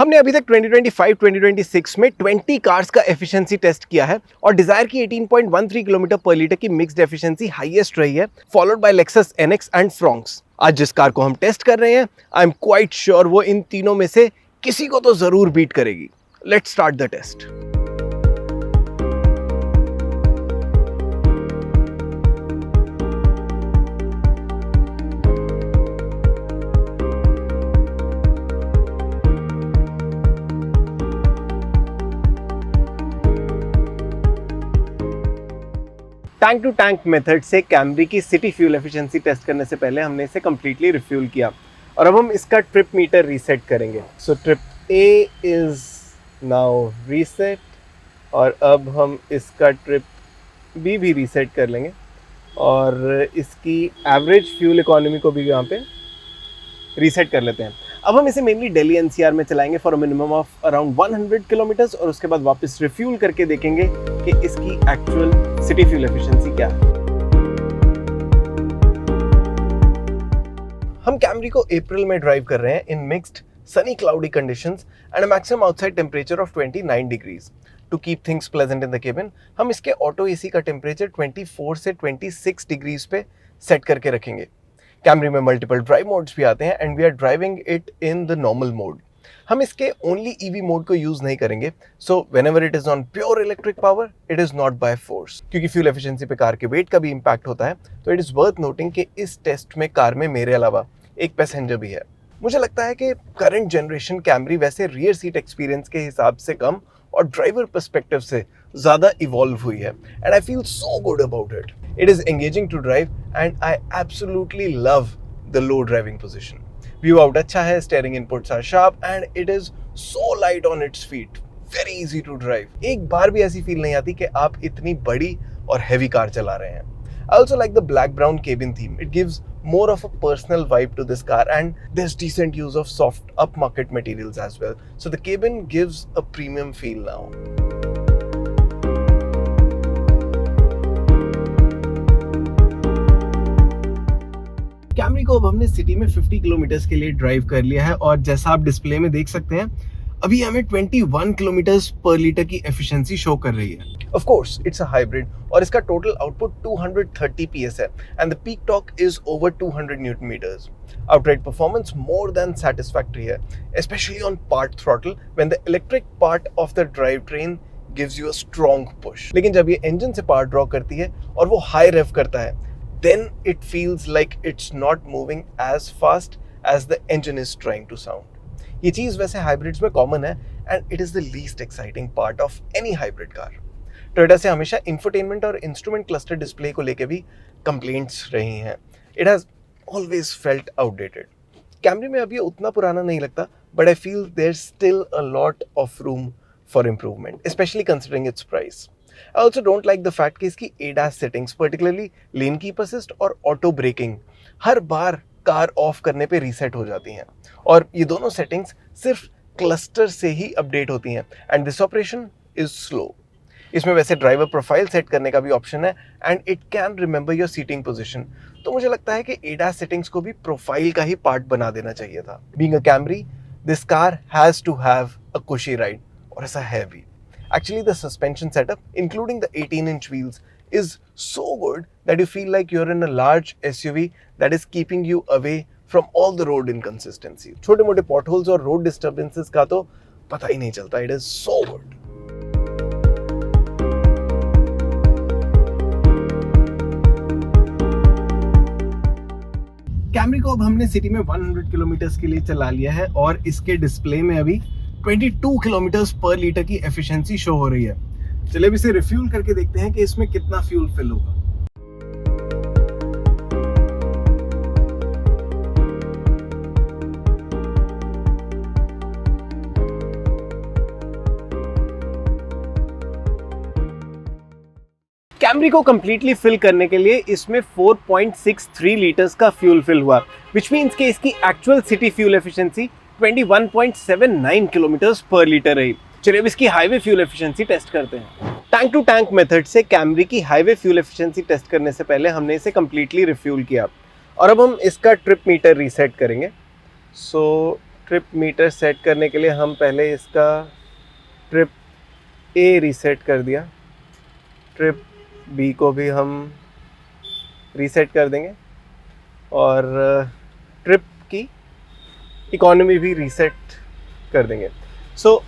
हमने अभी तक 2025-2026 में 20 कार्स का एफिशिएंसी टेस्ट किया है और डिजायर की 18.13 किलोमीटर पर लीटर की मिक्स्ड एफिशिएंसी हाईएस्ट रही है, followed by Lexus NX and Fronx. आज जिस कार को हम टेस्ट कर रहे हैं, आई एम क्वाइट श्योर वो इन तीनों में से किसी को तो जरूर बीट करेगी। Let's start the test. Tank to tank method से कैमरी की सिटी फ्यूल एफिशिएंसी टेस्ट करने से पहले हमने इसे कम्प्लीटली रिफ्यूल किया और अब हम इसका ट्रिप मीटर रीसेट करेंगे। So trip A is now reset और अब हम इसका ट्रिप बी भी रीसेट कर लेंगे और इसकी एवरेज फ्यूल इकोनॉमी को भी यहाँ पे रीसेट कर लेते हैं। अब हम इसे मेनली दिल्ली एनसीआर में चलाएंगे for a minimum of around 100 kilometres और उसके बाद वापस रिफ्यूल करके देखेंगे कि इसकी एक्चुअल सिटी फ्यूल एफिशिएंसी क्या है। हम कैमरी को अप्रैल में ड्राइव कर रहे हैं in mixed sunny cloudy conditions and a maximum outside temperature of 29 degrees. To keep things pleasant in the cabin हम इसके ऑटो एसी का टेम्परेचर 24 से 26 डिग्रीज पे सेट करके रखेंगे। कैमरी में मल्टीपल ड्राइव मोड्स भी आते हैं and we are driving it in the normal mode. हम इसके ओनली ईवी मोड को यूज नहीं करेंगे, so whenever it is on pure electric power it is not by force. क्योंकि फ्यूल एफिशिएंसी पे कार के वेट का भी इंपैक्ट होता है, तो इट इज वर्थ नोटिंग कि इस टेस्ट में कार में मेरे अलावा एक पैसेंजर भी है। मुझे लगता है कि करंट जनरेशन कैमरी वैसे रियर सीट एक्सपीरियंस के हिसाब से कम और ड्राइवर पर्सपेक्टिव से ज़्यादा इवॉल्व हुई है and I feel so good about it. It is engaging to drive and I absolutely love the low driving position. View out अच्छा है, steering inputs are sharp and it is so light on its feet. Very easy to drive. एक बार भी ऐसी feel नहीं आती कि आप इतनी बड़ी और heavy कार चला रहे हैं। I also like the black brown cabin theme. It gives more of a personal vibe to this car and there's decent use of soft upmarket materials as well. So the cabin gives a premium feel now. Camry को अब हमने city में 50 kilometres के लिए drive कर लिया है और जैसा आप डिस्प्ले में देख सकते हैं अभी हमें 21 किलोमीटर्स पर लीटर की एफिशिएंसी शो कर रही है। Of course it's a hybrid और इसका टोटल आउटपुट 230 PS है and the peak torque is over 200 newton metres. Outright performance more than satisfactory है, specially on part throttle when the electric part of the drive train gives you a strong push. लेकिन जब ये engine से power draw करती है और वो high रेव करता है, then it feels like it's not moving as fast as the engine is trying to sound. ये चीज़ वैसे hybrids में common है and it is the least exciting part of any hybrid car. Toyota से हमेशा infotainment और instrument cluster display को लेके भी complaints रही हैं. It has always felt outdated. Camry में अब ये उतना पुराना नहीं लगता, but I feel there's still a lot of room for improvement, especially considering its price. I also don't like the fact कि इसकी ADAS settings, particularly lane keep assist और auto braking, her bar car of करने पे reset हो जाती हैं और ये दोनों सेटिंग्स सिर्फ क्लस्टर से ही अपडेट होती हैं and this operation is slow. इसमें वैसे ड्राइवर प्रोफाइल सेट करने का भी ऑप्शन है and it can remember your seating position, तो मुझे लगता है कि ADAS सेटिंग्स को भी प्रोफाइल का ही पार्ट बना देना चाहिए था। Being a Camry, this car has to have a cushy ride और ऐसा है भी। Actually, the suspension setup, including the 18-inch wheels, is so good that you feel like you're in a large SUV that is keeping you away from all the road inconsistency. छोटे मोटे potholes और road disturbances का तो पता ही नहीं चलता. It is so good. Camry को अब हमने सिटी में 100 किलोमीटर्स के लिए चला लिया है और इसके डिस्प्ले में अभी 22 किलोमीटर्स पर लीटर की एफिशिएंसी शो हो रही है। चलिए अब इसे रिफ्यूल करके देखते हैं कि इसमें कितना फ्यूल फिल होगा। कैमरी को कंप्लीटली फिल करने के लिए इसमें 4.63 लीटर्स का फ्यूल फिल हुआ, विच मीन्स कि इसकी actual city fuel efficiency 21.79 kilometres पर लीटर रही। चलिए अब इसकी हाईवे फ्यूल एफिशिएंसी टेस्ट करते हैं। टैंक टू टैंक मेथड से कैमरी की हाईवे फ्यूल एफिशिएंसी टेस्ट करने से पहले हमने इसे कंप्लीटली रिफ्यूल किया और अब हम इसका ट्रिप मीटर रीसेट करेंगे। सो ट्रिप मीटर सेट करने के लिए हम पहले इसका ट्रिप ए रीसेट कर दिया, ट्रिप बी को भी हम रीसेट कर देंगे और ट्रिप की इकोनॉमी भी रीसेट कर देंगे।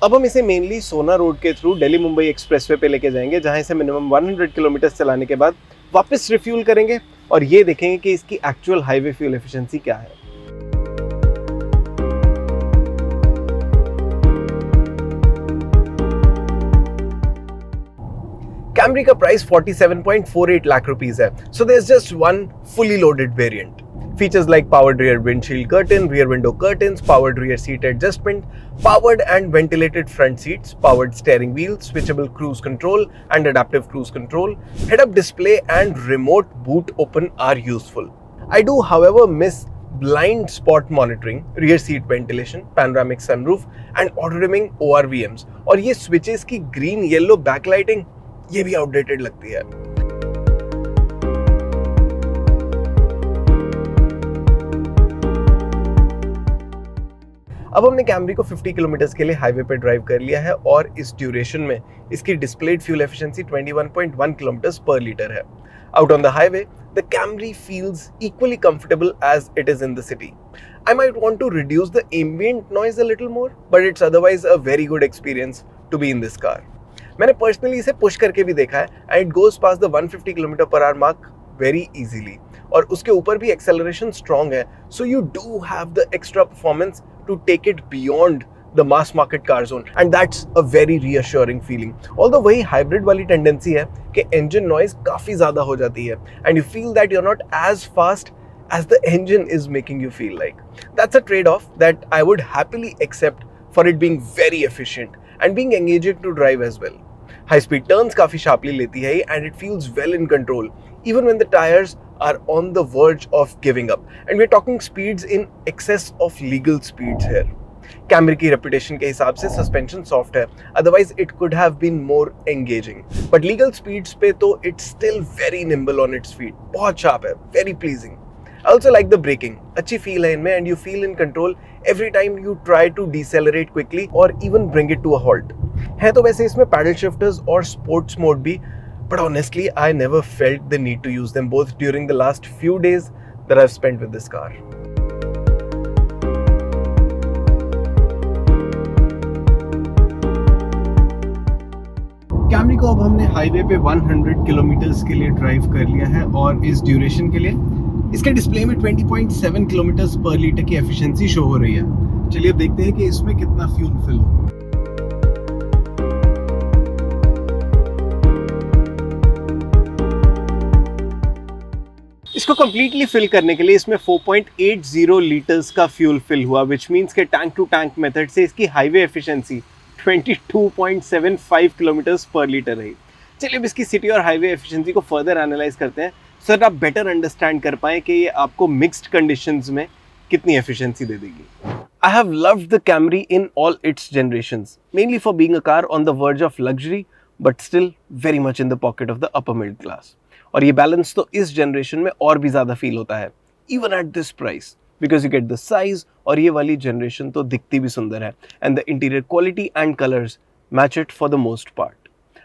अब हम इसे मेनली सोना रोड के थ्रू दिल्ली मुंबई एक्सप्रेसवे पे लेके जाएंगे, जहाँ इसे मिनिमम 100 किलोमीटर चलाने के बाद वापस रिफ्यूल करेंगे और ये देखेंगे कि इसकी एक्चुअल हाईवे फ्यूल एफिशिएंसी क्या है। Camry का प्राइस 47.48 लाख रुपीस है। So there's just one fully loaded variant. Features like powered rear windshield curtain, rear window curtains, powered rear seat adjustment, powered and ventilated front seats, powered steering wheel, switchable cruise control and adaptive cruise control, head-up display and remote boot open are useful. I do, however, miss blind spot monitoring, rear seat ventilation, panoramic sunroof and auto dimming ORVMs. और ये switches की green yellow backlighting ये भी outdated लगती है। अब हमने Camry को 50 किलोमीटर के लिए हाईवे पे ड्राइव कर लिया है और इस ड्यूरेशन में इसकी displayed fuel efficiency 21.1 kilometre per litre है। Out on the highway the Camry feels equally comfortable as it is in the city. I might want to reduce the ambient noise a little more, but it's otherwise a very good experience to be in this car. मैंने personally इसे push करके भी देखा है and it goes past the 150 kilometre per hour mark very easily और उसके ऊपर भी एक्सेलरेशन स्ट्रॉन्ग है, so you do have the extra performance to take it beyond the mass market car zone and that's a very reassuring feeling. Although वही hybrid वाली tendency है कि engine noise काफी ज्यादा हो जाती है and you feel that you are not as fast as the engine is making you feel like. That's a trade-off that I would happily accept for it being very efficient and being engaging to drive as well. High-speed turns काफी sharply लेती है and it feels well in control even when the tires are on the verge of giving up. And we're talking speeds in excess of legal speeds here. Camry की reputation के हिसाब से suspension soft है, otherwise it could have been more engaging. But legal speeds पे तो it's still very nimble on its feet. बहुत sharp है, very pleasing. I also like the braking. अच्छी feel है इनमें and you feel in control every time you try to decelerate quickly or even bring it to a halt. है तो वैसे इसमें paddle shifters और sports mode भी, but honestly I never felt the need to use them both during the last few days that I've spent with this car. Camry को अब हमने highway पे 100 किलोमीटर के लिए ड्राइव कर लिया है और इस ड्यूरेशन के लिए इसके डिस्प्ले में 20.7 किलोमीटर पर लीटर की एफिशिएंसी शो हो रही है। चलिए अब देखते हैं कि इसमें कितना फ्यूल फिल हो। इसको कंप्लीटली फिल करने के लिए इसमें 4.80 लीटर्स का फ्यूल फिल हुआ, विच मीन्स के टैंक टू टैंक मेथड से इसकी highway efficiency 22.75 kilometre per litre रही। चलिए अब इसकी सिटी और हाईवे एफिशिएंसी को फर्दर एनालाइज करते हैं सो दैट आप बेटर अंडरस्टैंड कर पाएं कि ये आपको मिक्स्ड कंडीशंस में कितनी एफिशिएंसी दे देगी। I have loved the Camry in all its generations, mainly for being a car on the verge of luxury but still very much in the pocket of the upper middle class. और ये balance तो इस generation में और भी ज़्यादा feel होता है even at this price, because you get the size और ये वाली जनरेशन तो दिखती भी सुंदर है and the interior quality and colours match it for the most part.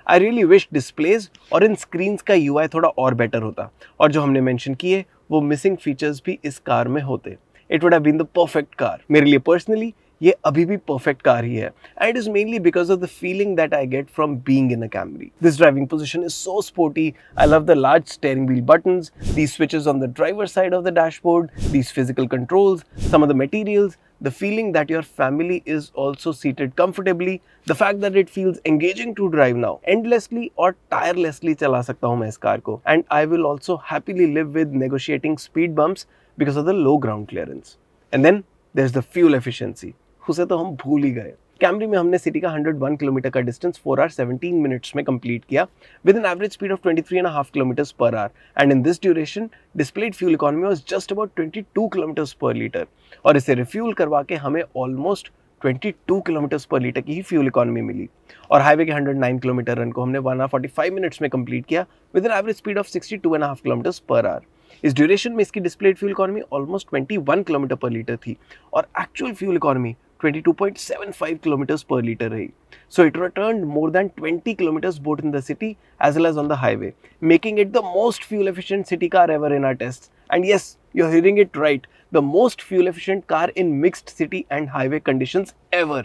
I really wish displays और इन स्क्रीन्स का UI थोड़ा और बेटर होता और जो हमने मेंशन किए वो मिसिंग फीचर्स भी इस कार में होते। It would have been the perfect car. मेरे लिए पर्सनली ये अभी भी परफेक्ट कार ही है and it is mainly because of the feeling that I get from being in a Camry. This driving position is so sporty. I love the large steering wheel buttons, these switches on the driver's side of the dashboard, these physical controls, some of the materials, the feeling that your family is also seated comfortably, the fact that it feels engaging to drive now, endlessly or tirelessly चला सकता हूँ मैं इस car को, and I will also happily live with negotiating speed bumps because of the low ground clearance. And then there's the fuel efficiency. उसे तो हम भूल ही गए। कैमरी में हमने सिटी का 101 किलोमीटर का डिस्टेंस 4 hours 17 minutes में कंप्लीट किया with an average speed of 23.5 kilometre per our and in this duration displayed fuel economy was just about 22 kilometre per litre और इसे रिफ्यूल करवा के हमें ऑलमोस्ट 22 किलोमीटर पर लीटर की ही fuel economy मिली और highway के 109 किलोमीटर रन को हमने 1 hour 45 minutes में कंप्लीट किया with an average speed of 62.5 kilometre per our. इस ड्यूरेशन में इसकी displayed fuel economy almost 21 kilometre per litre थी और actual fuel economy 22.75 kilometers per liter रही. So it returned more than 20 kilometers both in the city as well as on the highway, making it the most fuel efficient city car ever in our tests. And yes, you're hearing it right, the most fuel efficient car in mixed city and highway conditions ever.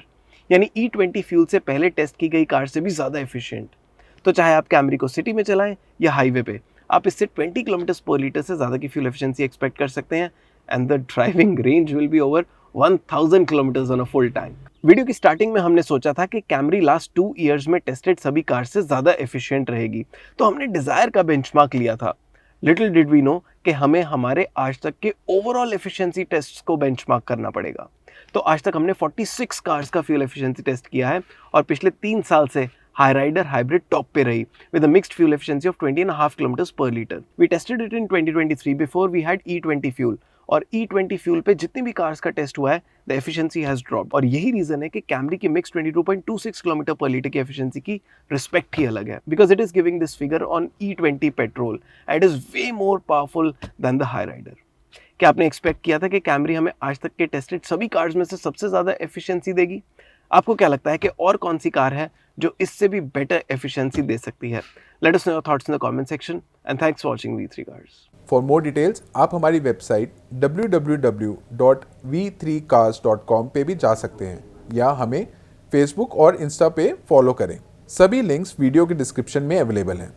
यानी E20 fuel से पहले test की गई car से भी ज़्यादा efficient. तो चाहे आप कैमरी को सिटी में चलाएं या हाईवे पे, आप इससे 20 किलोमीटर पर लीटर से ज़्यादा की फ्यूल एफिशिएंसी एक्सपेक्ट कर सकते हैं. And the driving range will be over 1000 kilometres on a full tank. Video की स्टार्टिंग में हमने सोचा था कि कैमरी लास्ट 2 इयर्स में टेस्टेड सभी कार से ज़्यादा एफिशिएंट रहेगी, तो हमने डिज़ायर का बेंचमार्क लिया था. लिटिल डिड वी नो कि हमें हमारे आज तक के ओवरऑल एफिशिएंसी टेस्ट्स को बेंचमार्क करना पड़ेगा. तो आज तक हमने 46 कार्स का फ्यूल एफिशिएंसी टेस्ट किया है और पिछले 3 साल से हाई राइडर हाइब्रिड टॉप पे रही with a mixed fuel efficiency of 20.5 kilometers per liter. We tested it in 2023 before we had E20 fuel. और E20 फ्यूल पे जितनी भी कार्स का टेस्ट हुआ है, द एफिशिएंसी हैज ड्रॉप्ड. और यही रीजन है कि कैमरी की मिक्स 22.26 किलोमीटर पर लीटर की एफिशिएंसी की रिस्पेक्ट ही अलग है, because it is giving this figure on E20 petrol and is way more powerful than the Hyryder. क्या आपने एक्सपेक्ट किया था कि कैमरी हमें आज तक के टेस्टेड सभी कार्स में से सबसे ज़्यादा एफिशिएंसी देगी? आपको क्या लगता है कि और कौन सी कार है जो इससे भी बेटर एफिशिएंसी दे सकती है? Let us know your thoughts in the comment section and thanks for watching V3 Cars. For more details आप हमारी वेबसाइट www.v3cars.com पे भी जा सकते हैं या हमें फेसबुक और इंस्टा पे फॉलो करें. सभी लिंक्स वीडियो के डिस्क्रिप्शन में अवेलेबल हैं.